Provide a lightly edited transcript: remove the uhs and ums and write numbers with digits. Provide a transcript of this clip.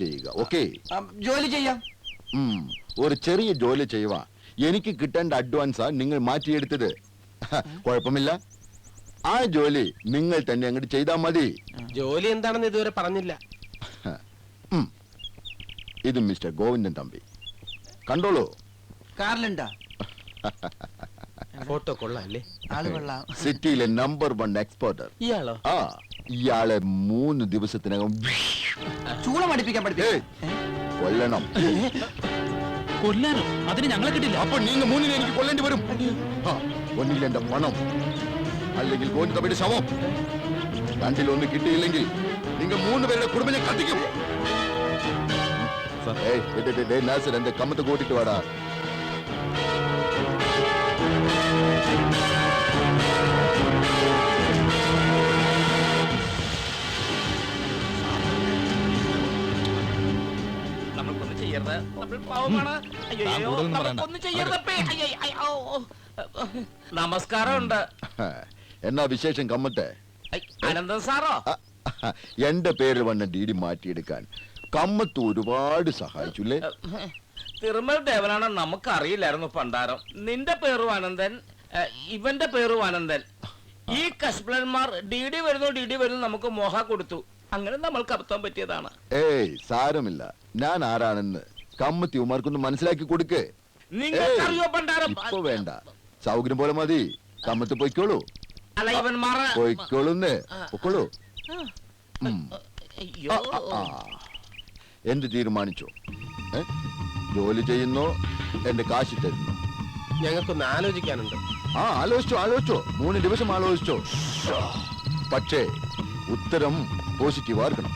ചെയ്യുക. ഓക്കെ? ജോലി ചെയ്യാം. ഒരു ചെറിയ ജോലി ചെയ്യുക. എനിക്ക് കിട്ടേണ്ട അഡ്വാൻസാ നിങ്ങൾ മാറ്റിയെടുത്തത്. കുഴപ്പമില്ല, ആ ജോലി നിങ്ങൾ തന്നെ അങ്ങോട്ട് ചെയ്താൽ മതി. ജോലി എന്താണെന്ന് ഇതുവരെ പറഞ്ഞില്ല. ഇത് മിസ്റ്റർ ഗോവിന്ദൻ തമ്പി, കണ്ടോളൂ. കാറിലുണ്ടാ? ഫോട്ടോ കൊള്ളാല്ലേ? ആള് കൊള്ളാം. സിറ്റിയിലെ നമ്പർ 1 എക്സ്പോർട്ടർ. ഇയാളോ? ആ, ഇയാളെ 3 ദിവസത്തിനകം ചൂളം അടുപ്പിക്കാൻ പഠിപ്പിക്കും. കൊല്ലണം. കൊല്ലാനോ? അതിന് ഞങ്ങളെ കിട്ടില്ല. അപ്പൊ നിങ്ങൾ 3 എനിക്ക് കൊല്ലേണ്ടി വരും. ഒന്നിൽ എന്റെ പണം, അല്ലെങ്കിൽ ഗോവിന്ദൻ തമ്പിയുടെ ശവം. രണ്ടിലൊന്ന് കിട്ടിയില്ലെങ്കിൽ നിങ്ങൾ 3 പേരുടെ കുടുംബം കത്തിക്കും. എന്റെ കമ്മത്ത് കൂട്ടിട്ട് വാടാ. നമസ്കാരമുണ്ട്. എന്നാ വിശേഷം കമ്മത്തെ? അനന്തൻ സാറോ? എന്റെ പേരിൽ വന്ന ഡീഡി മാറ്റിയെടുക്കാൻ കമ്മത്ത് ഒരുപാട് സഹായിച്ചുല്ലേ? തിരുമൽ ദേവനാണ്, നമുക്കറിയില്ലായിരുന്നു പണ്ടാരം. നിന്റെ പേരും അനന്തൻ, ഇവന്റെ പേരും അനന്തൻ. ഈ കശ്മലന്മാർ ഡി വരുന്നു നമുക്ക് മോഹ കൊടുത്തു. അങ്ങനെ നമ്മൾക്ക് അബദ്ധം പറ്റിയതാണ്. ഏയ് സാരമില്ല, ഞാൻ ആരാണെന്ന് കമ്മത്തി ഉമാർക്കൊന്ന് മനസ്സിലാക്കി കൊടുക്ക്. നിങ്ങൾക്കറിയോ പണ്ടാരം? ഇപ്പൊ വേണ്ട, സൗകര്യം പോലെ മതി. കമ്മത്ത് പൊയ്ക്കോളൂ. അല്ല, ഇവന്മാർ പൊയ്ക്കോളൂന്ന്. പൊക്കോളൂ. എന്ത് തീരുമാനിച്ചോ? ജോലി ചെയ്യുന്നോ, എന്റെ കാശ് തരുന്നോ? ഞങ്ങൾക്കൊന്ന് ആലോചിക്കാനുണ്ട്. ആലോചിച്ചോ. 3 ദിവസം ആലോചിച്ചോ. പക്ഷേ ഉത്തരം പോസിറ്റീവ് ആയിരിക്കണം.